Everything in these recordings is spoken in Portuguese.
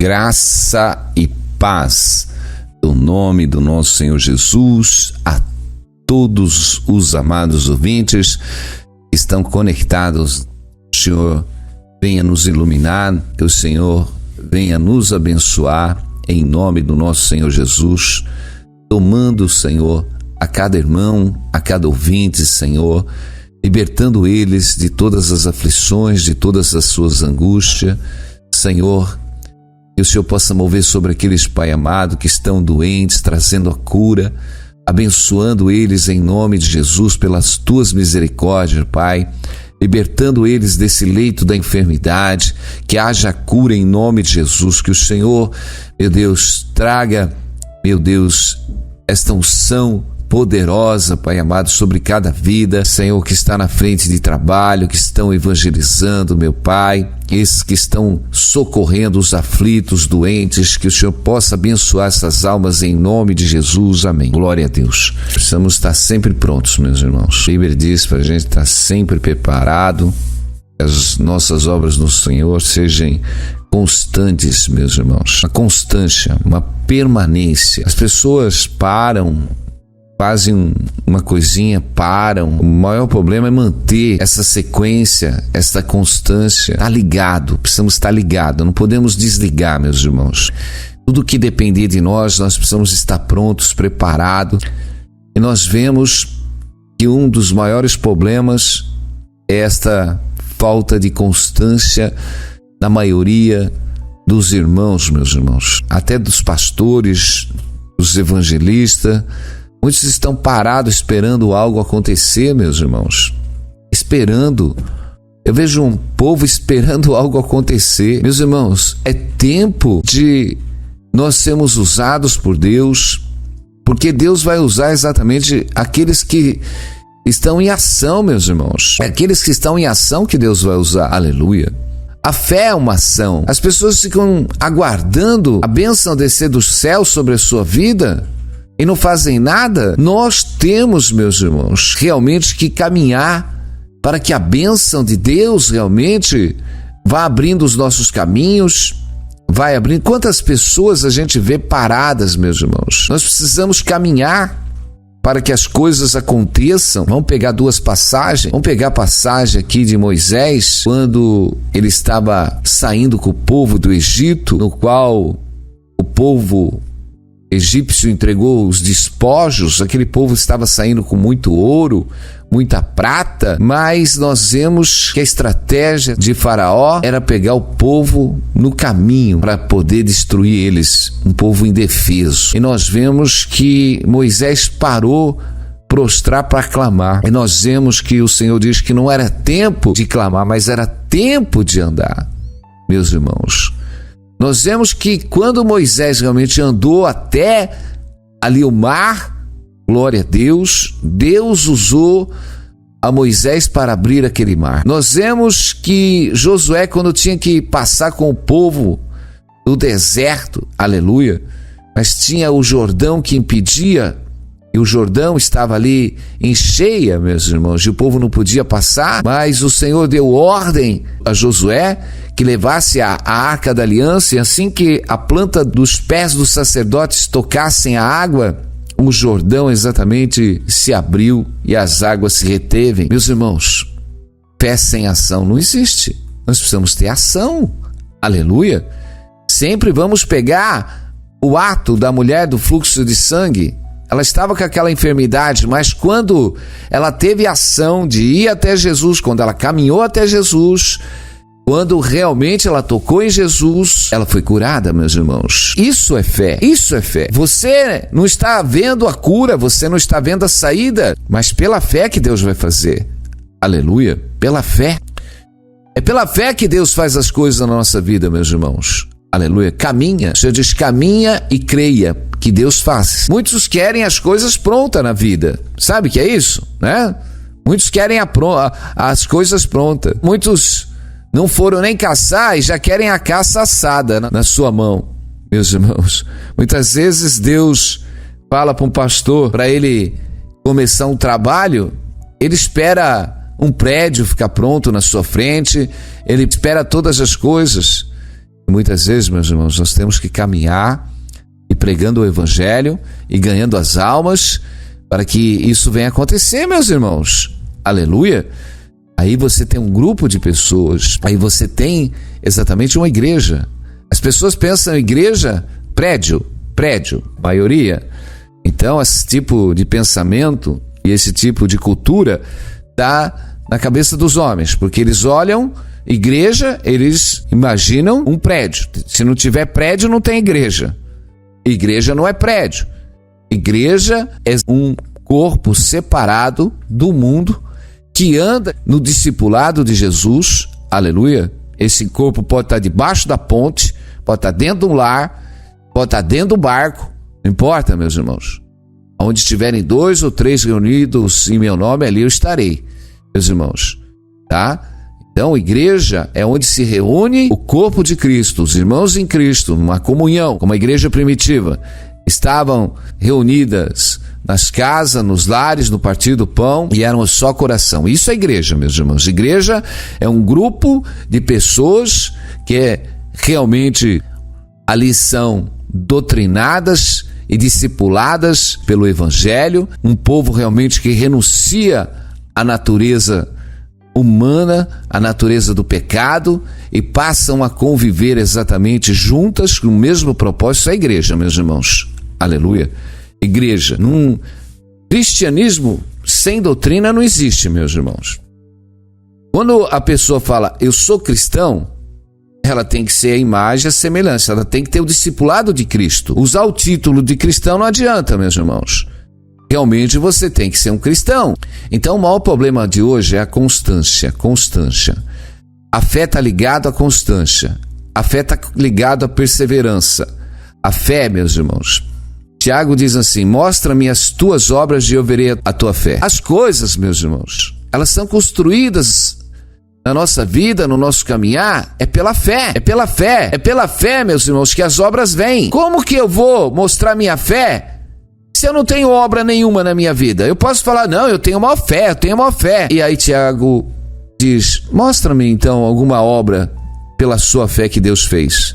Graça e paz do nome do nosso Senhor Jesus a todos os amados ouvintes que estão conectados. O Senhor venha nos iluminar, que o Senhor venha nos abençoar em nome do nosso Senhor Jesus, tomando, Senhor, a cada irmão, a cada ouvinte, Senhor, libertando eles de todas as aflições, de todas as suas angústias, Senhor. Que o Senhor possa mover sobre aqueles, Pai amado, que estão doentes, trazendo a cura, abençoando eles em nome de Jesus pelas Tuas misericórdias, Pai, libertando eles desse leito da enfermidade, que haja cura em nome de Jesus, que o Senhor, meu Deus, traga, meu Deus, esta unção poderosa, Pai amado, sobre cada vida, Senhor, que está na frente de trabalho, que estão evangelizando, meu Pai, esses que estão socorrendo os aflitos, doentes, que o Senhor possa abençoar essas almas em nome de Jesus, amém. Glória a Deus. Precisamos estar sempre prontos, meus irmãos. A Bíblia diz para a gente estar sempre preparado, que as nossas obras no Senhor sejam constantes, meus irmãos. Uma constância, uma permanência. As pessoas param, fazem uma coisinha, param. O maior problema é manter essa sequência, essa constância. Está ligado, precisamos estar ligados, não podemos desligar, meus irmãos. Tudo que depender de nós precisamos estar prontos, preparados. E nós vemos que um dos maiores problemas é esta falta de constância na maioria dos irmãos, meus irmãos. Até dos pastores, dos evangelistas. Muitos estão parados esperando algo acontecer, meus irmãos. Esperando. Eu vejo um povo esperando algo acontecer. Meus irmãos, é tempo de nós sermos usados por Deus, porque Deus vai usar exatamente aqueles que estão em ação, meus irmãos. É aqueles que estão em ação que Deus vai usar. Aleluia. A fé é uma ação. As pessoas ficam aguardando a bênção descer do céu sobre a sua vida e não fazem nada. Nós temos, meus irmãos, realmente que caminhar para que a bênção de Deus realmente vá abrindo os nossos caminhos, vai abrindo. Quantas pessoas a gente vê paradas, meus irmãos? Nós precisamos caminhar para que as coisas aconteçam. Vamos pegar duas passagens. Vamos pegar a passagem aqui de Moisés, quando ele estava saindo com o povo do Egito, no qual o povo egípcio entregou os despojos. Aquele povo estava saindo com muito ouro, muita prata, mas nós vemos que a estratégia de Faraó era pegar o povo no caminho para poder destruir eles, um povo indefeso. E nós vemos que Moisés parou prostrar para clamar. E nós vemos que o Senhor diz que não era tempo de clamar, mas era tempo de andar, meus irmãos. Nós vemos que quando Moisés realmente andou até ali o mar, glória a Deus, Deus usou a Moisés para abrir aquele mar. Nós vemos que Josué, quando tinha que passar com o povo no deserto, aleluia, mas tinha o Jordão que impedia, e o Jordão estava ali em cheia, meus irmãos, e o povo não podia passar, mas o Senhor deu ordem a Josué que levasse a Arca da Aliança, e assim que a planta dos pés dos sacerdotes tocassem a água, o Jordão exatamente se abriu e as águas se retevem. Meus irmãos, fé sem ação não existe. Nós precisamos ter ação. Aleluia. Sempre vamos pegar o ato da mulher do fluxo de sangue. Ela estava com aquela enfermidade, mas quando ela teve ação de ir até Jesus, quando ela caminhou até Jesus, quando realmente ela tocou em Jesus, ela foi curada, meus irmãos. Isso é fé, isso é fé. Você não está vendo a cura, você não está vendo a saída, mas pela fé que Deus vai fazer. Aleluia, pela fé. É pela fé que Deus faz as coisas na nossa vida, meus irmãos. Aleluia, caminha. O Senhor diz, caminha e creia que Deus faz. Muitos querem as coisas prontas na vida. Sabe o que é isso? Né? Muitos querem as coisas prontas. Muitos não foram nem caçar e já querem a caça assada na sua mão, meus irmãos. Muitas vezes Deus fala para um pastor, para ele começar um trabalho, ele espera um prédio ficar pronto na sua frente, ele espera todas as coisas. Muitas vezes, meus irmãos, nós temos que caminhar e pregando o evangelho e ganhando as almas para que isso venha acontecer, meus irmãos. Aleluia! Aí você tem um grupo de pessoas, aí você tem exatamente uma igreja. As pessoas pensam em igreja, prédio, maioria. Então, esse tipo de pensamento e esse tipo de cultura está na cabeça dos homens, porque eles olham igreja, eles imaginam um prédio. Se não tiver prédio, não tem igreja. Igreja não é prédio. Igreja é um corpo separado do mundo que anda no discipulado de Jesus. Aleluia. Esse corpo pode estar debaixo da ponte, pode estar dentro de um lar, pode estar dentro do barco. Não importa, meus irmãos. Onde estiverem 2 ou 3 reunidos em meu nome, ali eu estarei, meus irmãos. Tá? Então, igreja é onde se reúne o corpo de Cristo, os irmãos em Cristo, numa comunhão, como a igreja primitiva. Estavam reunidas nas casas, nos lares, no partir do pão, e eram só coração. Isso é igreja, meus irmãos. Igreja é um grupo de pessoas que realmente ali são doutrinadas e discipuladas pelo evangelho, um povo realmente que renuncia à natureza humana, à natureza do pecado, e passam a conviver exatamente juntas com o mesmo propósito. Isso é igreja, meus irmãos. Aleluia. Igreja. Num cristianismo sem doutrina não existe, meus irmãos. Quando a pessoa fala, eu sou cristão, ela tem que ser a imagem, a semelhança, ela tem que ter o discipulado de Cristo. Usar o título de cristão não adianta, meus irmãos. Realmente você tem que ser um cristão. Então o maior problema de hoje é a constância. A fé está ligada à constância. A fé está ligada à perseverança. A fé, meus irmãos. Tiago diz assim, mostra-me as tuas obras e eu verei a tua fé. As coisas, meus irmãos, elas são construídas na nossa vida, no nosso caminhar, é pela fé, meus irmãos, que as obras vêm. Como que eu vou mostrar minha fé se eu não tenho obra nenhuma na minha vida? Eu posso falar, não, eu tenho uma fé. E aí Tiago diz, mostra-me então alguma obra pela sua fé que Deus fez.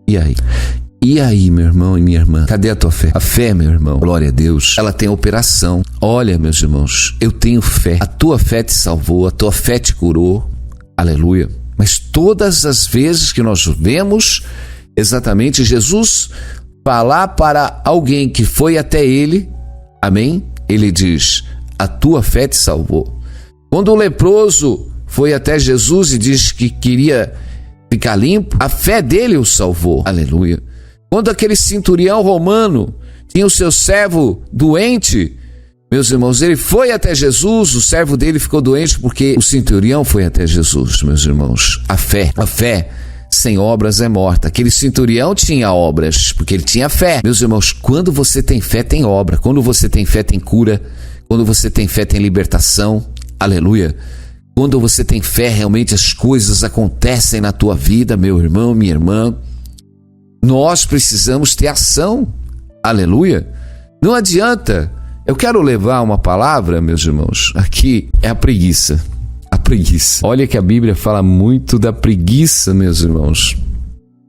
E aí, meu irmão e minha irmã, cadê a tua fé? A fé, meu irmão, glória a Deus, ela tem operação. Olha, meus irmãos, eu tenho fé. A tua fé te salvou, a tua fé te curou. Aleluia. Mas todas as vezes que nós vemos exatamente Jesus falar para alguém que foi até ele, amém? Ele diz, a tua fé te salvou. Quando o leproso foi até Jesus e disse que queria ficar limpo, a fé dele o salvou. Aleluia. Quando aquele centurião romano tinha o seu servo doente, meus irmãos, ele foi até Jesus, o servo dele ficou doente porque o centurião foi até Jesus, meus irmãos. A fé sem obras é morta. Aquele centurião tinha obras, porque ele tinha fé. Meus irmãos, quando você tem fé, tem obra. Quando você tem fé, tem cura. Quando você tem fé, tem libertação. Aleluia. Quando você tem fé, realmente as coisas acontecem na tua vida, meu irmão, minha irmã. Nós precisamos ter ação. Aleluia. Não adianta. Eu quero levar uma palavra, meus irmãos. Aqui é a preguiça. A preguiça. Olha que a Bíblia fala muito da preguiça, meus irmãos.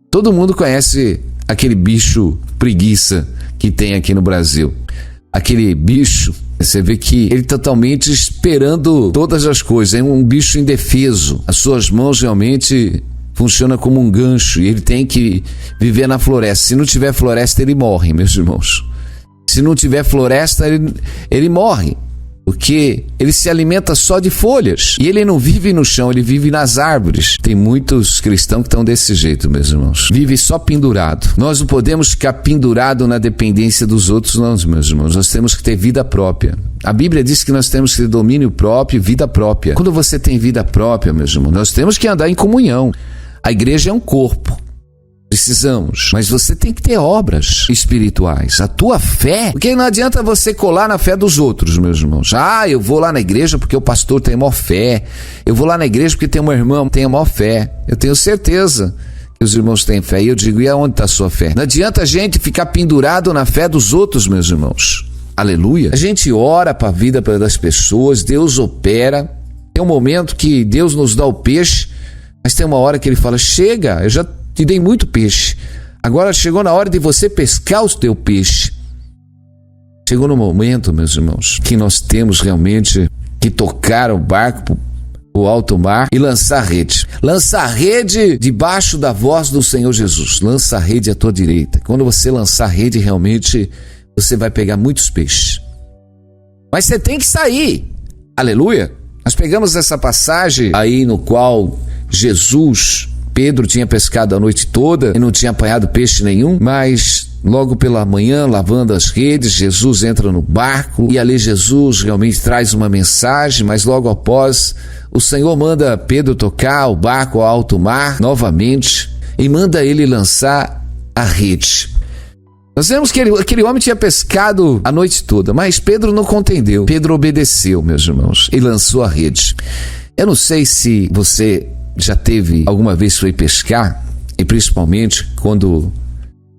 Todo mundo conhece aquele bicho preguiça que tem aqui no Brasil. Aquele bicho, você vê que ele totalmente esperando todas as coisas. É um bicho indefeso. As suas mãos realmente funciona como um gancho e ele tem que viver na floresta. Se não tiver floresta, ele morre, meus irmãos. Se não tiver floresta, ele morre, porque ele se alimenta só de folhas e ele não vive no chão, ele vive nas árvores. Tem muitos cristãos que estão desse jeito, meus irmãos. Vive só pendurado. Nós não podemos ficar pendurado na dependência dos outros, não, meus irmãos. Nós temos que ter vida própria. A Bíblia diz que nós temos que ter domínio próprio e vida própria. Quando você tem vida própria, meus irmãos, nós temos que andar em comunhão. A igreja é um corpo, precisamos, mas você tem que ter obras espirituais, a tua fé, porque não adianta você colar na fé dos outros, meus irmãos. Eu vou lá na igreja porque o pastor tem maior fé, eu vou lá na igreja porque tem um irmão que tem a maior fé. Eu tenho certeza que os irmãos têm fé, e eu digo, e aonde está a sua fé? Não adianta a gente ficar pendurado na fé dos outros, meus irmãos. Aleluia. A gente ora para a vida das pessoas, Deus opera, tem um momento que Deus nos dá o peixe, mas tem uma hora que ele fala, chega, eu já te dei muito peixe. Agora chegou na hora de você pescar o teu peixe. Chegou no momento, meus irmãos, que nós temos realmente que tocar o barco o alto mar e lançar rede. Lança a rede debaixo da voz do Senhor Jesus. Lança a rede à tua direita. Quando você lançar a rede, realmente você vai pegar muitos peixes. Mas você tem que sair. Aleluia. Nós pegamos essa passagem aí no qual Pedro tinha pescado a noite toda e não tinha apanhado peixe nenhum, mas logo pela manhã, lavando as redes, Jesus entra no barco e ali Jesus realmente traz uma mensagem, mas logo após o Senhor manda Pedro tocar o barco ao alto mar novamente e manda ele lançar a rede. Nós vemos que aquele homem tinha pescado a noite toda, mas Pedro não contendeu. Pedro obedeceu, meus irmãos, e lançou a rede. Eu não sei se você já teve alguma vez foi pescar, e principalmente quando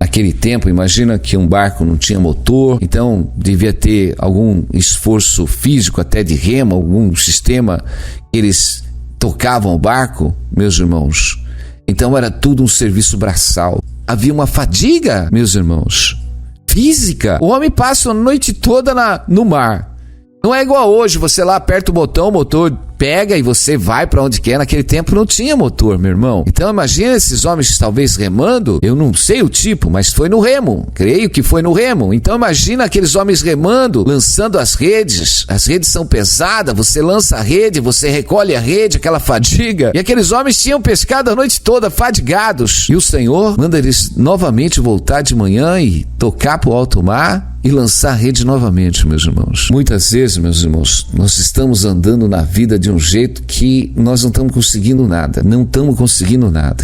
naquele tempo, imagina que um barco não tinha motor, então devia ter algum esforço físico até de remo, algum sistema que eles tocavam o barco, meus irmãos. Então era tudo um serviço braçal. Havia uma fadiga, meus irmãos, física. O homem passa a noite toda no mar. Não é igual hoje, você lá aperta o botão, o motor pega e você vai para onde quer. Naquele tempo não tinha motor, meu irmão. Então imagina esses homens talvez remando, eu não sei o tipo, mas foi no remo, creio que foi no remo. Então imagina aqueles homens remando, lançando as redes são pesadas, você lança a rede, você recolhe a rede, aquela fadiga, e aqueles homens tinham pescado a noite toda, fadigados, e o Senhor manda eles novamente voltar de manhã e tocar para o alto mar e lançar a rede novamente, meus irmãos. Muitas vezes, meus irmãos, nós estamos andando na vida de um jeito que nós não estamos conseguindo nada.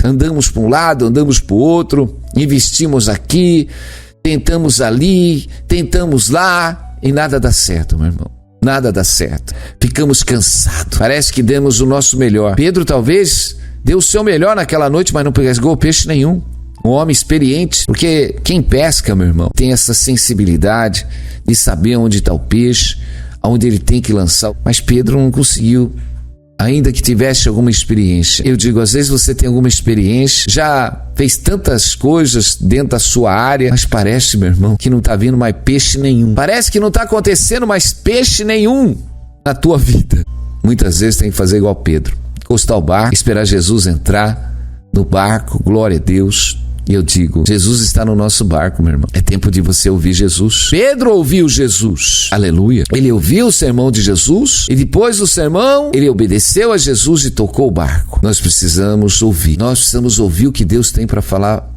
Andamos para um lado, andamos para o outro, investimos aqui, tentamos ali, tentamos lá e nada dá certo, meu irmão. Nada dá certo. Ficamos cansados. Parece que demos o nosso melhor. Pedro talvez deu o seu melhor naquela noite, mas não pegou peixe nenhum. Um homem experiente, porque quem pesca, meu irmão, tem essa sensibilidade de saber onde está o peixe, aonde ele tem que lançar. Mas Pedro não conseguiu, ainda que tivesse alguma experiência. Eu digo, às vezes você tem alguma experiência, já fez tantas coisas dentro da sua área, mas parece, meu irmão, que não está vindo mais peixe nenhum. Parece que não está acontecendo mais peixe nenhum na tua vida. Muitas vezes tem que fazer igual Pedro, encostar o barco, esperar Jesus entrar no barco, glória a Deus. E eu digo, Jesus está no nosso barco, meu irmão. É tempo de você ouvir Jesus. Pedro ouviu Jesus. Aleluia. Ele ouviu o sermão de Jesus e depois do sermão, ele obedeceu a Jesus e tocou o barco. Nós precisamos ouvir. Nós precisamos ouvir o que Deus tem para falar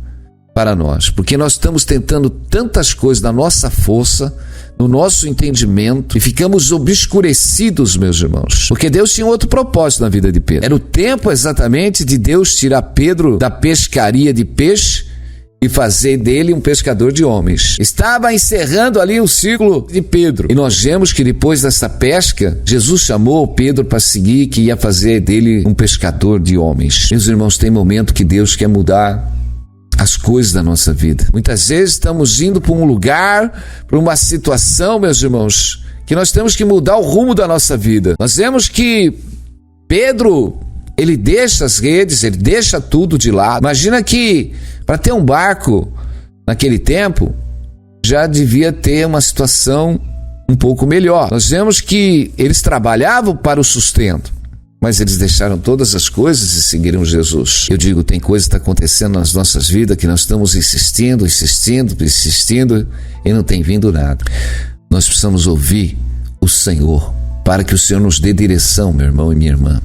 para nós. Porque nós estamos tentando tantas coisas na nossa força, no nosso entendimento, e ficamos obscurecidos, meus irmãos. Porque Deus tinha outro propósito na vida de Pedro. Era o tempo exatamente de Deus tirar Pedro da pescaria de peixe e fazer dele um pescador de homens. Estava encerrando ali o ciclo de Pedro. E nós vemos que depois dessa pesca, Jesus chamou Pedro para seguir, que ia fazer dele um pescador de homens. Meus irmãos, tem momento que Deus quer mudar as coisas da nossa vida. Muitas vezes estamos indo para um lugar, para uma situação, meus irmãos, que nós temos que mudar o rumo da nossa vida. Nós vemos que Pedro, ele deixa as redes, ele deixa tudo de lado. Imagina que para ter um barco naquele tempo, já devia ter uma situação um pouco melhor. Nós vemos que eles trabalhavam para o sustento, mas eles deixaram todas as coisas e seguiram Jesus. Eu digo, tem coisa que está acontecendo nas nossas vidas que nós estamos insistindo e não tem vindo nada. Nós precisamos ouvir o Senhor para que o Senhor nos dê direção, meu irmão e minha irmã.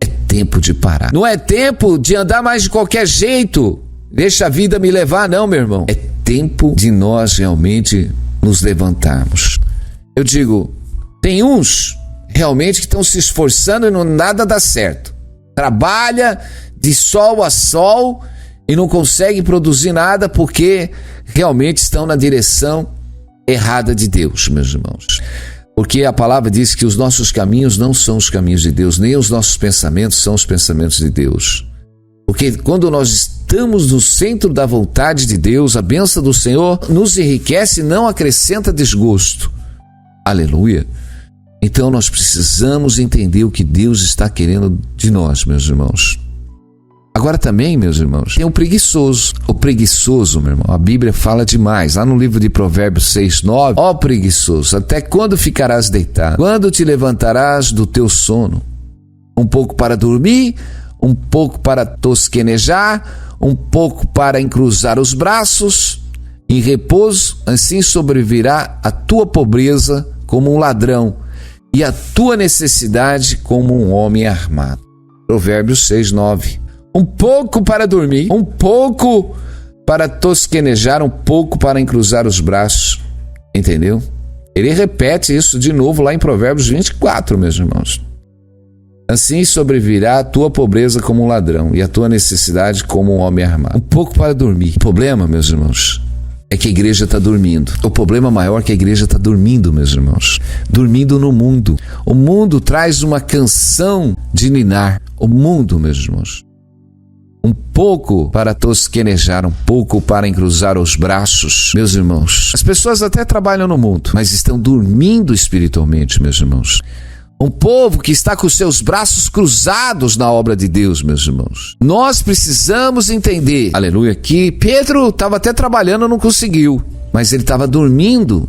É tempo de parar. Não é tempo de andar mais de qualquer jeito. Deixa a vida me levar, não, meu irmão. É tempo de nós realmente nos levantarmos. Eu digo, tem uns realmente que estão se esforçando e nada dá certo. Trabalha de sol a sol e não consegue produzir nada porque realmente estão na direção errada de Deus, meus irmãos. Porque a palavra diz que os nossos caminhos não são os caminhos de Deus, nem os nossos pensamentos são os pensamentos de Deus. Porque quando nós estamos no centro da vontade de Deus, a bênção do Senhor nos enriquece e não acrescenta desgosto. Aleluia. Então nós precisamos entender o que Deus está querendo de nós, meus irmãos. Agora também, meus irmãos, tem o preguiçoso. O preguiçoso, meu irmão, a Bíblia fala demais. Lá no livro de Provérbios 6:9, ó preguiçoso, até quando ficarás deitado? Quando te levantarás do teu sono? Um pouco para dormir, um pouco para tosquenejar, um pouco para encruzar os braços. Em repouso, assim sobrevirá a tua pobreza como um ladrão e a tua necessidade como um homem armado. Provérbios 6:9. Um pouco para dormir, um pouco para tosquenejar, um pouco para encruzar os braços. Entendeu? Ele repete isso de novo lá em Provérbios 24, meus irmãos. Assim sobrevirá a tua pobreza como um ladrão e a tua necessidade como um homem armado. Um pouco para dormir. O problema, meus irmãos, é que a igreja está dormindo. O problema maior é que a igreja está dormindo, meus irmãos. Dormindo no mundo. O mundo traz uma canção de ninar. O mundo, meus irmãos. Um pouco para tosquenejar, um pouco para encruzar os braços, meus irmãos. As pessoas até trabalham no mundo, mas estão dormindo espiritualmente, meus irmãos. Um povo que está com seus braços cruzados na obra de Deus, meus irmãos. Nós precisamos entender, aleluia, que Pedro estava até trabalhando, não conseguiu, mas ele estava dormindo.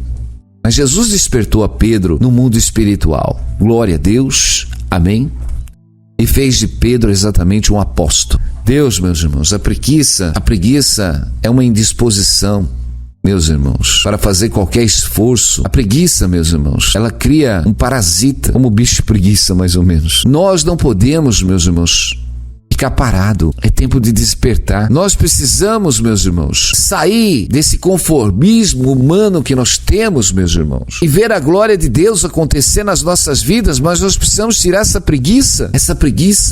Mas Jesus despertou a Pedro no mundo espiritual. Glória a Deus, amém? E fez de Pedro exatamente um apóstolo. Deus, meus irmãos, a preguiça é uma indisposição, meus irmãos, para fazer qualquer esforço. A preguiça, meus irmãos, ela cria um parasita, como o bicho preguiça, mais ou menos. Nós não podemos, meus irmãos, ficar parado. É tempo de despertar. Nós precisamos, meus irmãos, sair desse conformismo humano que nós temos, meus irmãos, e ver a glória de Deus acontecer nas nossas vidas, mas nós precisamos tirar essa preguiça,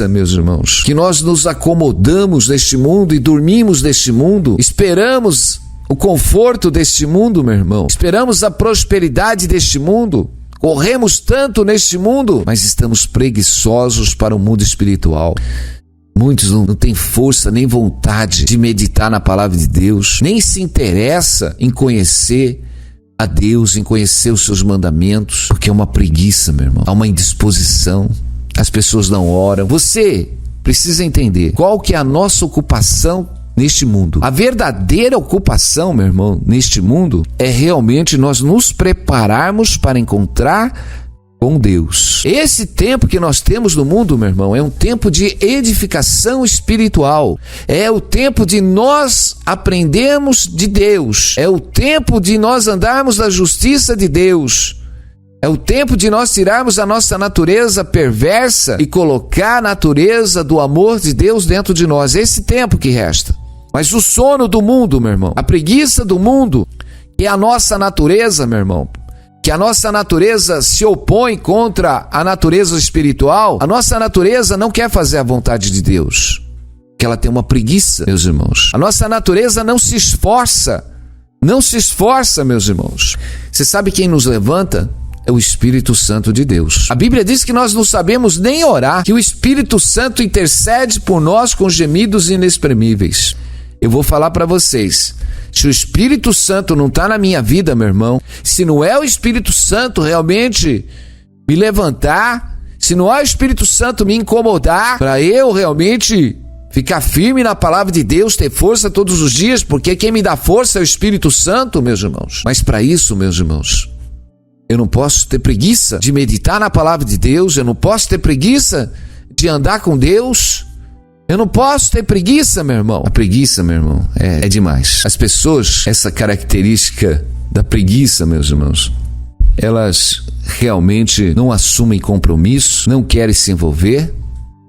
meus irmãos, que nós nos acomodamos neste mundo e dormimos neste mundo, esperamos o conforto deste mundo, meu irmão, esperamos a prosperidade deste mundo, corremos tanto neste mundo, mas estamos preguiçosos para o mundo espiritual. Muitos não têm força nem vontade de meditar na palavra de Deus, nem se interessa em conhecer a Deus, em conhecer os seus mandamentos, porque é uma preguiça, meu irmão, há uma indisposição, as pessoas não oram. Você precisa entender qual que é a nossa ocupação neste mundo. A verdadeira ocupação, meu irmão, neste mundo é realmente nós nos prepararmos para encontrar com Deus. Esse tempo que nós temos no mundo, meu irmão, é um tempo de edificação espiritual. É o tempo de nós aprendermos de Deus. É o tempo de nós andarmos na justiça de Deus. É o tempo de nós tirarmos a nossa natureza perversa e colocar a natureza do amor de Deus dentro de nós. É esse tempo que resta. Mas o sono do mundo, meu irmão, a preguiça do mundo, que é a nossa natureza, meu irmão, que a nossa natureza se opõe contra a natureza espiritual, a nossa natureza não quer fazer a vontade de Deus, que ela tem uma preguiça, meus irmãos. A nossa natureza não se esforça, meus irmãos. Você sabe quem nos levanta? É o Espírito Santo de Deus. A Bíblia diz que nós não sabemos nem orar, que o Espírito Santo intercede por nós com gemidos inexprimíveis. Eu vou falar para vocês, se o Espírito Santo não está na minha vida, meu irmão, se não é o Espírito Santo realmente me levantar, se não é o Espírito Santo me incomodar, para eu realmente ficar firme na palavra de Deus, ter força todos os dias, porque quem me dá força é o Espírito Santo, meus irmãos. Mas para isso, meus irmãos, eu não posso ter preguiça de meditar na palavra de Deus, eu não posso ter preguiça de andar com Deus, eu não posso ter preguiça, meu irmão. A preguiça, meu irmão, é demais. As pessoas, essa característica da preguiça, meus irmãos, elas realmente não assumem compromisso, não querem se envolver,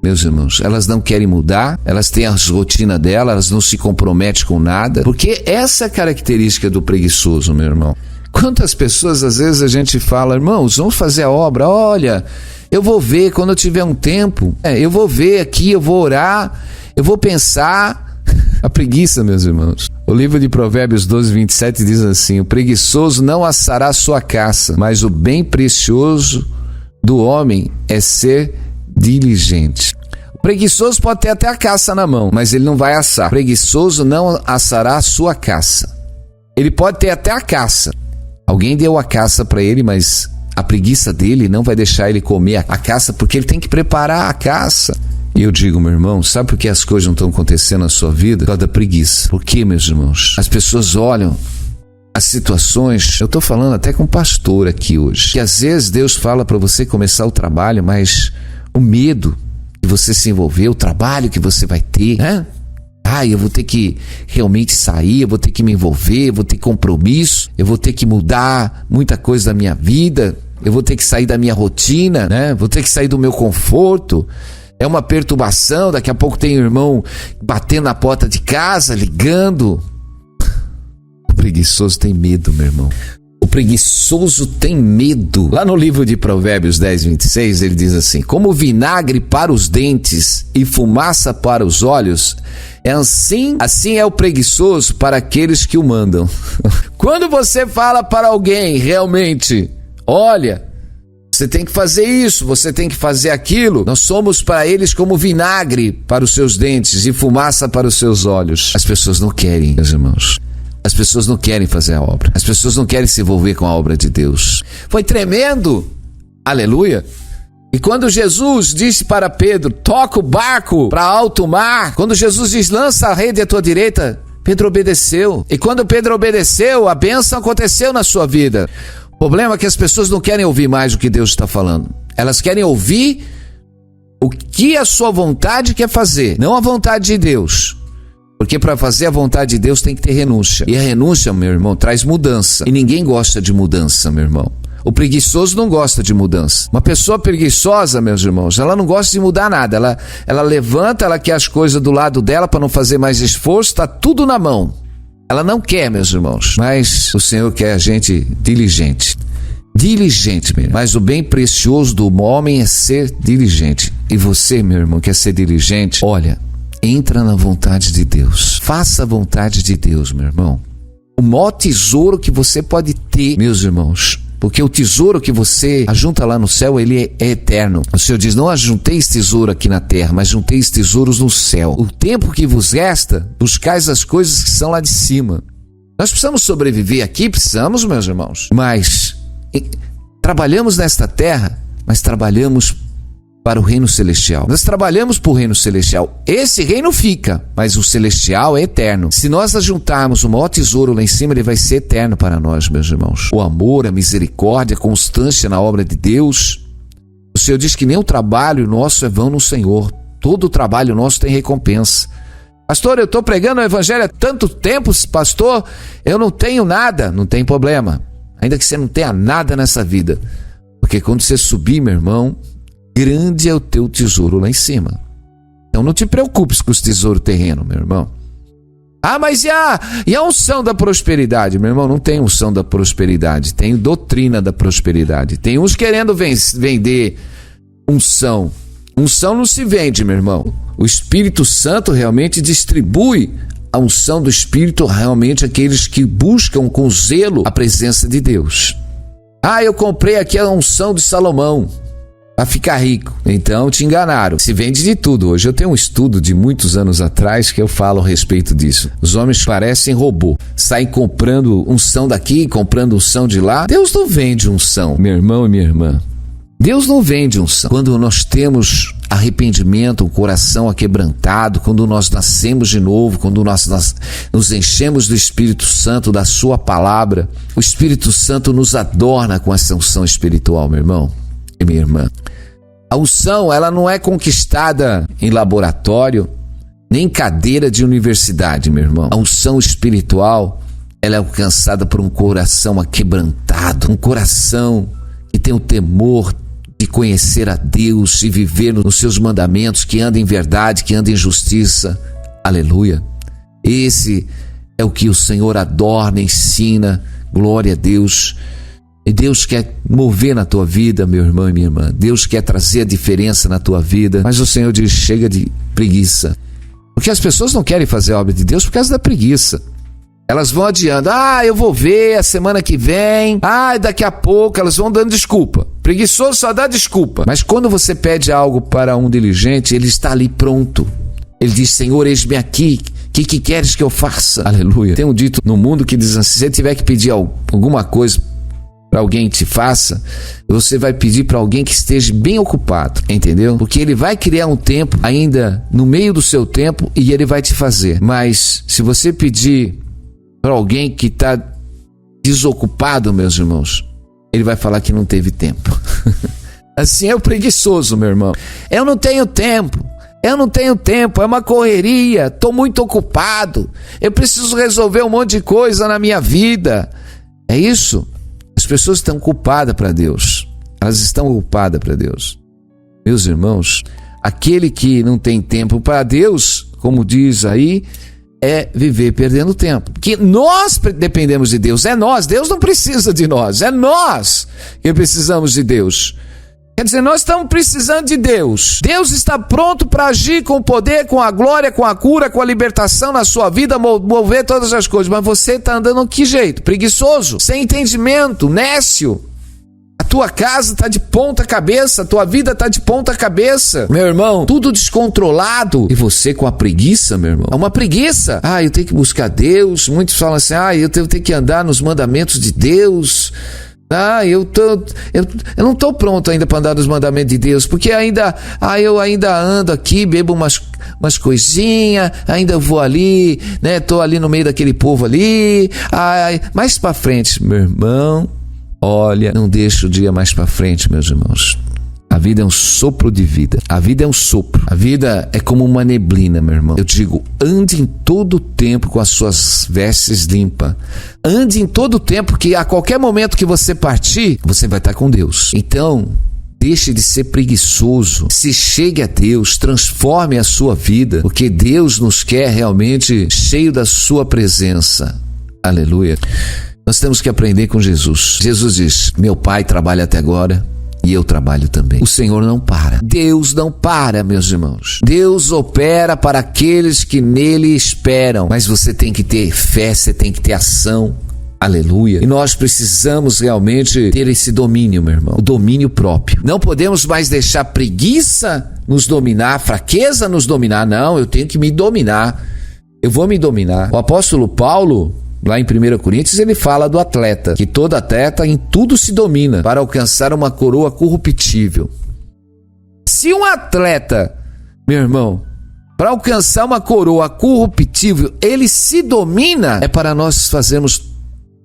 meus irmãos, elas não querem mudar, elas têm a rotina dela, elas não se comprometem com nada, porque essa é a característica do preguiçoso, meu irmão. Quantas pessoas, às vezes, a gente fala, irmãos, vamos fazer a obra, olha, eu vou ver quando eu tiver um tempo, eu vou ver aqui, eu vou orar, eu vou pensar. A preguiça, meus irmãos. O livro de Provérbios 12:27 diz assim: o preguiçoso não assará sua caça, mas o bem precioso do homem é ser diligente. O preguiçoso pode ter até a caça na mão, mas ele não vai assar. O preguiçoso não assará a sua caça. Ele pode ter até a caça. Alguém deu a caça para ele, mas a preguiça dele não vai deixar ele comer a caça, porque ele tem que preparar a caça. E eu digo, meu irmão, sabe por que as coisas não estão acontecendo na sua vida? Por causa da preguiça. Por quê, meus irmãos? As pessoas olham as situações, eu estou falando até com um pastor aqui hoje, que às vezes Deus fala para você começar o trabalho, mas o medo de você se envolver, o trabalho que você vai ter, né? Eu vou ter que realmente sair, eu vou ter que me envolver, eu vou ter compromisso, eu vou ter que mudar muita coisa da minha vida, eu vou ter que sair da minha rotina, né? Vou ter que sair do meu conforto. É uma perturbação, daqui a pouco tem um irmão batendo na porta de casa, ligando. O preguiçoso tem medo, meu irmão. O preguiçoso tem medo. Lá no livro de Provérbios 10, 26, ele diz assim: como vinagre para os dentes e fumaça para os olhos, assim é o preguiçoso para aqueles que o mandam. Quando você fala para alguém realmente, olha, você tem que fazer isso, você tem que fazer aquilo, nós somos para eles como vinagre para os seus dentes e fumaça para os seus olhos. As pessoas não querem, meus irmãos. As pessoas não querem fazer a obra. As pessoas não querem se envolver com a obra de Deus. Foi tremendo. Aleluia. E quando Jesus disse para Pedro, toca o barco para alto mar, quando Jesus diz, lança a rede à tua direita, Pedro obedeceu. E quando Pedro obedeceu, a bênção aconteceu na sua vida. O problema é que as pessoas não querem ouvir mais o que Deus está falando. Elas querem ouvir o que a sua vontade quer fazer, não a vontade de Deus. Porque para fazer a vontade de Deus tem que ter renúncia. E a renúncia, meu irmão, traz mudança. E ninguém gosta de mudança, meu irmão. O preguiçoso não gosta de mudança. Uma pessoa preguiçosa, meus irmãos, ela não gosta de mudar nada. Ela levanta, ela quer as coisas do lado dela para não fazer mais esforço, está tudo na mão. Ela não quer, meus irmãos. Mas o Senhor quer a gente diligente. Diligente, meu irmão. Mas o bem precioso do homem é ser diligente. E você, meu irmão, quer ser diligente? Olha, entra na vontade de Deus. Faça a vontade de Deus, meu irmão. O maior tesouro que você pode ter, meus irmãos, porque o tesouro que você ajunta lá no céu, ele é eterno. O Senhor diz, não ajunteis tesouro aqui na terra, mas junteis tesouros no céu. O tempo que vos resta, buscais as coisas que são lá de cima. Nós precisamos sobreviver aqui, precisamos, meus irmãos. Mas trabalhamos nesta terra, mas trabalhamos para o reino celestial. Nós trabalhamos para o reino celestial. Esse reino fica, mas o celestial é eterno. Se nós ajuntarmos o maior tesouro lá em cima, ele vai ser eterno para nós, meus irmãos. O amor, a misericórdia, a constância na obra de Deus. O Senhor diz que nem o trabalho nosso é vão no Senhor. Todo o trabalho nosso tem recompensa. Pastor, eu estou pregando o evangelho há tanto tempo, pastor, eu não tenho nada. Não tem problema. Ainda que você não tenha nada nessa vida. Porque quando você subir, meu irmão, grande é o teu tesouro lá em cima. Então não te preocupes com os tesouros terrenos, meu irmão. Mas e a unção da prosperidade? Meu irmão, não tem unção da prosperidade. Tem doutrina da prosperidade. Tem uns querendo vender unção. Unção não se vende, meu irmão. O Espírito Santo realmente distribui a unção do Espírito realmente àqueles que buscam com zelo a presença de Deus. Eu comprei aqui a unção de Salomão para ficar rico. Então te enganaram. Se vende de tudo. Hoje eu tenho um estudo de muitos anos atrás que eu falo a respeito disso. Os homens parecem robô. Saem comprando unção daqui, comprando unção de lá. Deus não vende unção, meu irmão e minha irmã. Deus não vende unção. Quando nós temos arrependimento, um coração aquebrantado, quando nós nascemos de novo, quando nós nos enchemos do Espírito Santo, da sua palavra, o Espírito Santo nos adorna com essa unção espiritual, meu irmão e minha irmã. A unção, ela não é conquistada em laboratório, nem em cadeira de universidade, meu irmão. A unção espiritual, ela é alcançada por um coração aquebrantado, um coração que tem o temor de conhecer a Deus e viver nos seus mandamentos, que anda em verdade, que anda em justiça. Aleluia. Esse é o que o Senhor adorna, ensina. Glória a Deus. E Deus quer mover na tua vida, meu irmão e minha irmã. Deus quer trazer a diferença na tua vida. Mas o Senhor diz, chega de preguiça. Porque as pessoas não querem fazer a obra de Deus por causa da preguiça. Elas vão adiando, eu vou ver a semana que vem, daqui a pouco, elas vão dando desculpa. Preguiçoso só dá desculpa. Mas quando você pede algo para um diligente, ele está ali pronto. Ele diz, Senhor, eis-me aqui, o que queres que eu faça? Aleluia. Tem um dito no mundo que diz assim, se você tiver que pedir alguma coisa para alguém te faça, você vai pedir para alguém que esteja bem ocupado, entendeu? Porque ele vai criar um tempo ainda no meio do seu tempo e ele vai te fazer. Mas se você pedir para alguém que está desocupado, meus irmãos, ele vai falar que não teve tempo. Assim é o preguiçoso, meu irmão. Eu não tenho tempo, é uma correria, estou muito ocupado, eu preciso resolver um monte de coisa na minha vida. É isso? As pessoas estão ocupadas para Deus. Elas estão ocupadas para Deus. Meus irmãos, aquele que não tem tempo para Deus, como diz aí, é viver perdendo tempo. Que nós dependemos de Deus, é nós. Deus não precisa de nós, é nós que precisamos de Deus. Quer dizer, nós estamos precisando de Deus. Deus está pronto para agir com o poder, com a glória, com a cura, com a libertação na sua vida, mover todas as coisas. Mas você está andando que jeito? Preguiçoso, sem entendimento, nécio. A tua casa está de ponta cabeça, a tua vida está de ponta cabeça. Meu irmão, tudo descontrolado. E você com a preguiça, meu irmão? É uma preguiça. Eu tenho que buscar Deus. Muitos falam assim, eu tenho que andar nos mandamentos de Deus. Eu não estou pronto ainda para andar nos mandamentos de Deus, porque eu ainda ando aqui, bebo umas coisinhas, ainda vou ali, né? Tô ali no meio daquele povo ali. Mais para frente, meu irmão, olha, não deixa o dia mais para frente, meus irmãos. A vida é um sopro de vida. A vida é um sopro. A vida é como uma neblina, meu irmão. Eu digo, ande em todo o tempo com as suas vestes limpas. Ande em todo o tempo, que a qualquer momento que você partir, você vai estar com Deus. Então, deixe de ser preguiçoso. Se chegue a Deus, transforme a sua vida, porque Deus nos quer realmente cheio da sua presença. Aleluia. Nós temos que aprender com Jesus. Jesus diz, meu Pai trabalha até agora, e eu trabalho também. O Senhor não para. Deus não para, meus irmãos. Deus opera para aqueles que nele esperam. Mas você tem que ter fé, você tem que ter ação. Aleluia. E nós precisamos realmente ter esse domínio, meu irmão. O domínio próprio. Não podemos mais deixar preguiça nos dominar, fraqueza nos dominar. Não, eu tenho que me dominar. Eu vou me dominar. O apóstolo Paulo, lá em 1 Coríntios, ele fala do atleta, que todo atleta em tudo se domina para alcançar uma coroa corruptível. Se um atleta, meu irmão, para alcançar uma coroa corruptível, ele se domina, é para nós fazermos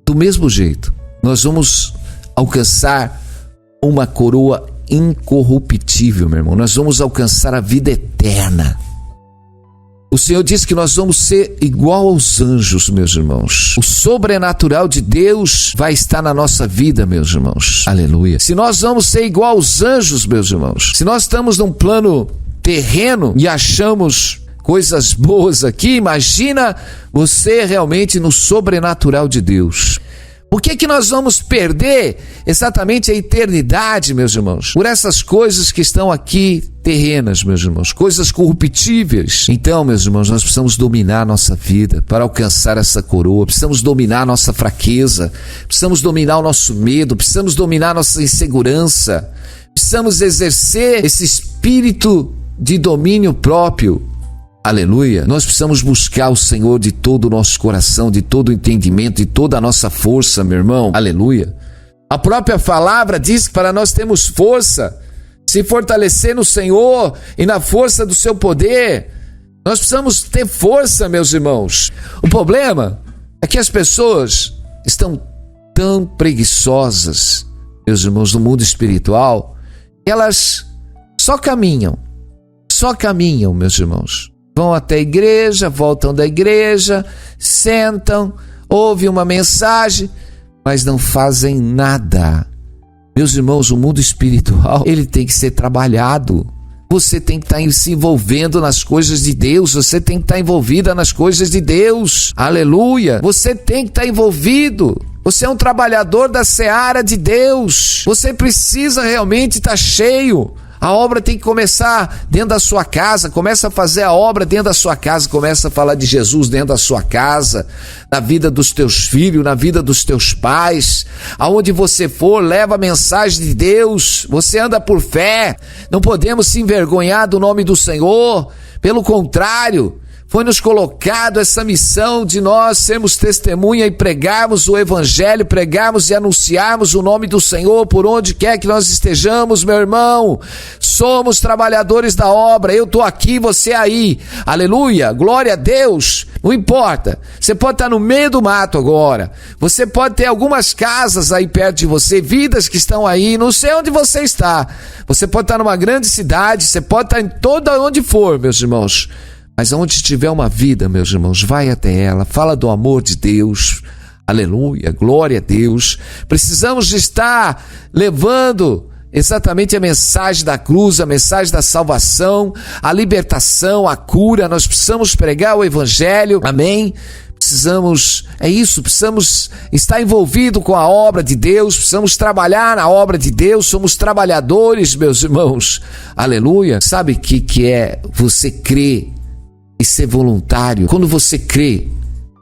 do mesmo jeito. Nós vamos alcançar uma coroa incorruptível, meu irmão. Nós vamos alcançar a vida eterna. O Senhor diz que nós vamos ser igual aos anjos, meus irmãos. O sobrenatural de Deus vai estar na nossa vida, meus irmãos. Aleluia. Se nós vamos ser igual aos anjos, meus irmãos, se nós estamos num plano terreno e achamos coisas boas aqui, imagina você realmente no sobrenatural de Deus. Por que nós vamos perder exatamente a eternidade, meus irmãos? Por essas coisas que estão aqui terrenas, meus irmãos, coisas corruptíveis. Então, meus irmãos, nós precisamos dominar a nossa vida para alcançar essa coroa. Precisamos dominar a nossa fraqueza, precisamos dominar o nosso medo, precisamos dominar a nossa insegurança. Precisamos exercer esse espírito de domínio próprio. Aleluia. Nós precisamos buscar o Senhor de todo o nosso coração, de todo o entendimento, de toda a nossa força, meu irmão. Aleluia. A própria palavra diz que para nós termos força, se fortalecer no Senhor e na força do seu poder. Nós precisamos ter força, meus irmãos. O problema é que as pessoas estão tão preguiçosas, meus irmãos, no mundo espiritual, elas só caminham, meus irmãos. Vão até a igreja, voltam da igreja, sentam, ouvem uma mensagem, mas não fazem nada. Meus irmãos, o mundo espiritual, ele tem que ser trabalhado. Você tem que estar se envolvendo nas coisas de Deus, você tem que estar envolvida nas coisas de Deus. Aleluia! Você tem que estar envolvido. Você é um trabalhador da seara de Deus. Você precisa realmente estar cheio. A obra tem que começar dentro da sua casa. Começa a fazer a obra dentro da sua casa. Começa a falar de Jesus dentro da sua casa, na vida dos teus filhos, na vida dos teus pais. Aonde você for, leva a mensagem de Deus. Você anda por fé. Não podemos se envergonhar do nome do Senhor. Pelo contrário, foi nos colocado essa missão de nós sermos testemunha e pregarmos o evangelho, pregarmos e anunciarmos o nome do Senhor por onde quer que nós estejamos, meu irmão. Somos trabalhadores da obra, eu estou aqui, você aí, aleluia, glória a Deus. Não importa, você pode estar no meio do mato agora, você pode ter algumas casas aí perto de você, vidas que estão aí, não sei onde você está, você pode estar numa grande cidade, você pode estar em toda onde for, meus irmãos, mas onde tiver uma vida, meus irmãos, vai até ela, fala do amor de Deus, aleluia, glória a Deus. Precisamos de estar levando exatamente a mensagem da cruz, a mensagem da salvação, a libertação, a cura. Nós precisamos pregar o evangelho, amém? Precisamos estar envolvido com a obra de Deus, precisamos trabalhar na obra de Deus, somos trabalhadores, meus irmãos, aleluia. Sabe o que é você crer e ser voluntário? Quando você crê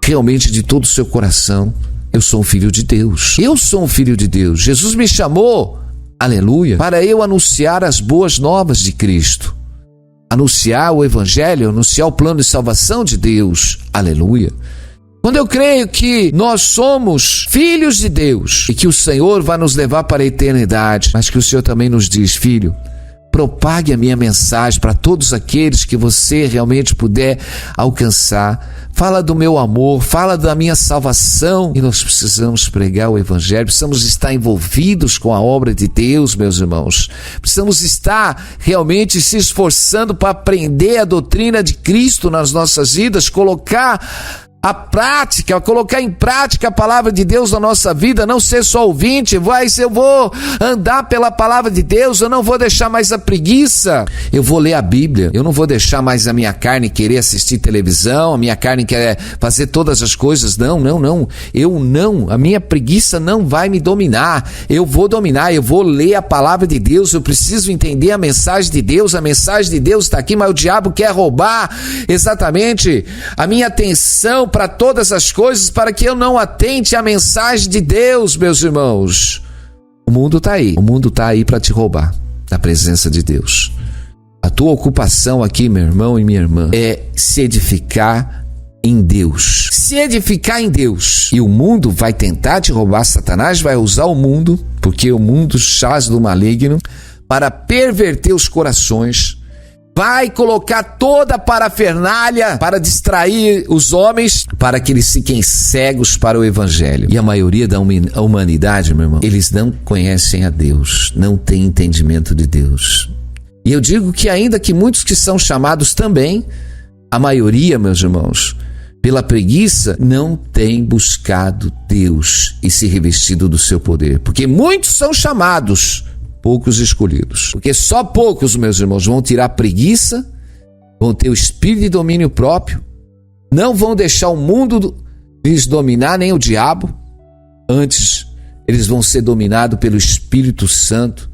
realmente de todo o seu coração, eu sou um filho de Deus, eu sou um filho de Deus, Jesus me chamou, aleluia, para eu anunciar as boas novas de Cristo, anunciar o evangelho, anunciar o plano de salvação de Deus, aleluia. Quando eu creio que nós somos filhos de Deus e que o Senhor vai nos levar para a eternidade, mas que o Senhor também nos diz, filho, propague a minha mensagem para todos aqueles que você realmente puder alcançar. Fala do meu amor, fala da minha salvação. E nós precisamos pregar o evangelho, precisamos estar envolvidos com a obra de Deus, meus irmãos. Precisamos estar realmente se esforçando para aprender a doutrina de Cristo nas nossas vidas, colocar em prática a palavra de Deus na nossa vida, não ser só ouvinte. Se eu vou andar pela palavra de Deus, eu não vou deixar mais a preguiça, eu vou ler a Bíblia, eu não vou deixar mais a minha carne querer assistir televisão, a minha carne quer fazer todas as coisas, a minha preguiça não vai me dominar, eu vou dominar, eu vou ler a palavra de Deus, eu preciso entender a mensagem de Deus, está aqui, mas o diabo quer roubar exatamente a minha atenção para todas as coisas, para que eu não atente à mensagem de Deus, meus irmãos. O mundo está aí para te roubar da presença de Deus. A tua ocupação aqui, meu irmão e minha irmã, é se edificar em Deus. Se edificar em Deus. E o mundo vai tentar te roubar, Satanás vai usar o mundo, porque o mundo jaz do maligno, para perverter os corações, vai colocar toda a parafernália para distrair os homens, para que eles fiquem cegos para o evangelho. E a maioria da humanidade, meu irmão, eles não conhecem a Deus, não têm entendimento de Deus. E eu digo que ainda que muitos que são chamados também, a maioria, meus irmãos, pela preguiça, não tem buscado Deus e se revestido do seu poder. Porque muitos são chamados, poucos escolhidos. Porque só poucos, meus irmãos, vão tirar a preguiça, vão ter o espírito de domínio próprio, não vão deixar o mundo lhes dominar, nem o diabo. Antes, eles vão ser dominados pelo Espírito Santo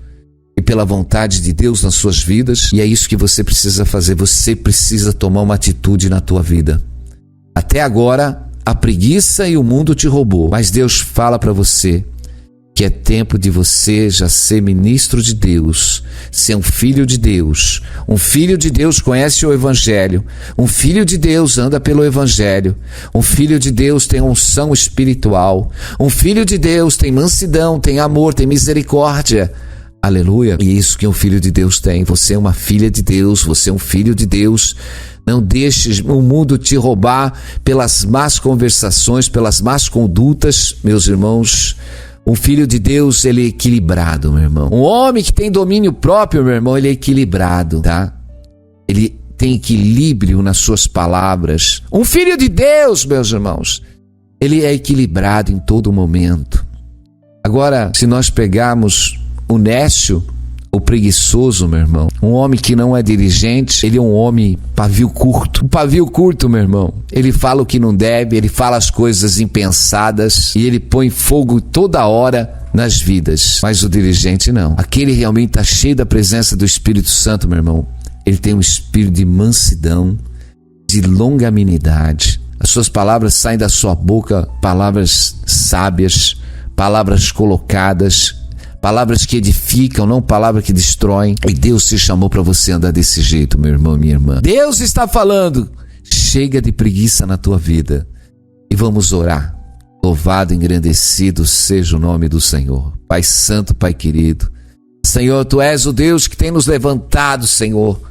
e pela vontade de Deus nas suas vidas. E é isso que você precisa fazer. Você precisa tomar uma atitude na tua vida. Até agora, a preguiça e o mundo te roubou. Mas Deus fala para você que é tempo de você já ser ministro de Deus, ser um filho de Deus. Um filho de Deus conhece o evangelho. Um filho de Deus anda pelo evangelho. Um filho de Deus tem unção espiritual. Um filho de Deus tem mansidão, tem amor, tem misericórdia. Aleluia. E é isso que um filho de Deus tem. Você é uma filha de Deus, você é um filho de Deus. Não deixe o mundo te roubar pelas más conversações, pelas más condutas, meus irmãos. Um filho de Deus, ele é equilibrado, meu irmão. Um homem que tem domínio próprio, meu irmão, ele é equilibrado, tá? Ele tem equilíbrio nas suas palavras. Um filho de Deus, meus irmãos, ele é equilibrado em todo momento. Agora, se nós pegarmos o nécio, o preguiçoso, meu irmão, um homem que não é diligente, ele é um homem pavio curto. Um pavio curto, meu irmão, ele fala o que não deve, ele fala as coisas impensadas e ele põe fogo toda hora nas vidas. Mas o diligente não. Aquele realmente está cheio da presença do Espírito Santo, meu irmão. Ele tem um espírito de mansidão, de longanimidade. As suas palavras saem da sua boca, palavras sábias, palavras colocadas, palavras que edificam, não palavras que destroem. E Deus te chamou para você andar desse jeito, meu irmão e minha irmã. Deus está falando, Chega de preguiça na tua vida e vamos orar. Louvado e engrandecido seja o nome do Senhor. Pai santo, Pai querido, Senhor, Tu és o Deus que tem nos levantado, Senhor,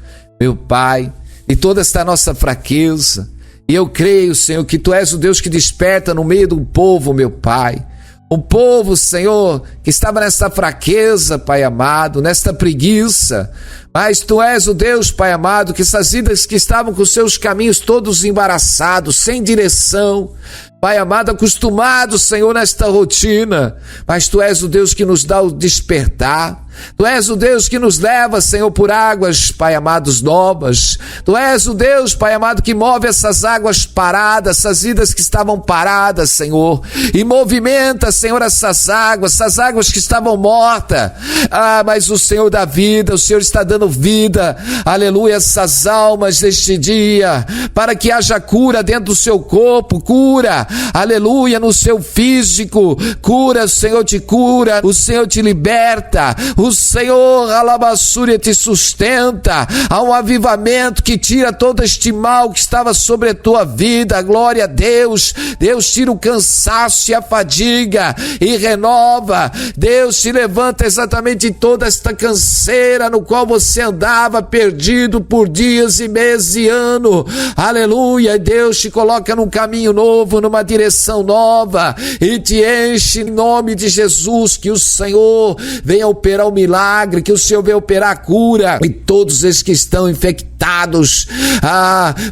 meu Pai, e toda esta nossa fraqueza. E eu creio, Senhor, que Tu és o Deus que desperta no meio do povo, meu Pai. Um povo, Senhor, que estava nesta fraqueza, Pai amado, nesta preguiça. Mas Tu és o Deus, Pai amado, que essas vidas que estavam com seus caminhos todos embaraçados, sem direção, Pai amado, acostumados, Senhor, nesta rotina. Mas Tu és o Deus que nos dá o despertar. Tu és o Deus que nos leva, Senhor, por águas, Pai amados, novas. Tu és o Deus, Pai amado, que move essas águas paradas, essas vidas que estavam paradas, Senhor. E movimenta, Senhor, essas águas que estavam mortas. Mas o Senhor dá vida, o Senhor está dando vida. Aleluia, essas almas deste dia, para que haja cura dentro do seu corpo, cura, aleluia, no seu físico, cura, o Senhor te cura, o Senhor te liberta, o Senhor, alabassúria, te sustenta. Há um avivamento que tira todo este mal que estava sobre a tua vida. Glória a Deus. Deus tira o cansaço e a fadiga e renova. Deus te levanta exatamente de toda esta canseira no qual você andava perdido por dias e meses e ano. Aleluia. Deus te coloca num caminho novo, numa direção nova e te enche em nome de Jesus. Que o Senhor venha operar o milagre, que o Senhor venha operar a cura e todos esses que estão infectados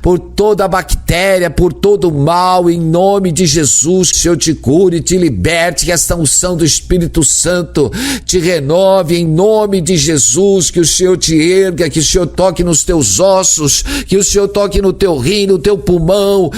por toda a bactéria, por todo o mal, em nome de Jesus, que o Senhor te cure, te liberte, que esta unção do Espírito Santo te renove em nome de Jesus, que o Senhor te erga, que o Senhor toque nos teus ossos, que o Senhor toque no teu rim, no teu pulmão,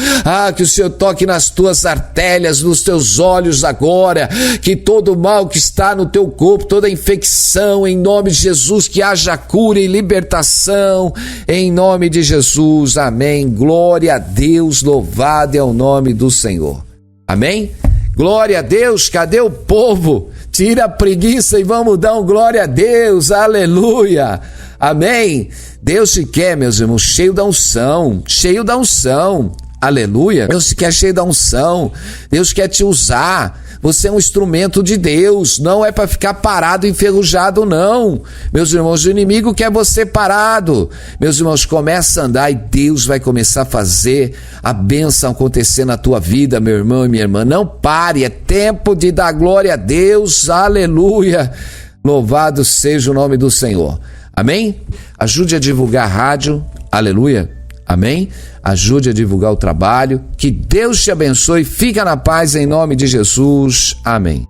que o Senhor toque nas tuas artérias, nos teus olhos agora, que todo o mal que está no teu corpo, toda a infecção, em nome de Jesus, que haja cura e libertação, em nome de Jesus, amém. Glória a Deus, louvado é o nome do Senhor, amém. Glória a Deus. Cadê o povo? Tira a preguiça e vamos dar um glória a Deus, aleluia, amém. Deus te quer, meus irmãos, cheio da unção, aleluia. Deus te quer cheio da unção, Deus quer te usar. Você é um instrumento de Deus, não é para ficar parado, enferrujado, não. Meus irmãos, o inimigo quer você parado. Meus irmãos, começa a andar e Deus vai começar a fazer a bênção acontecer na tua vida, meu irmão e minha irmã. Não pare, é tempo de dar glória a Deus, aleluia. Louvado seja o nome do Senhor, amém? Ajude a divulgar a rádio, aleluia. Amém? Ajude a divulgar o trabalho. Que Deus te abençoe. Fica na paz em nome de Jesus. Amém.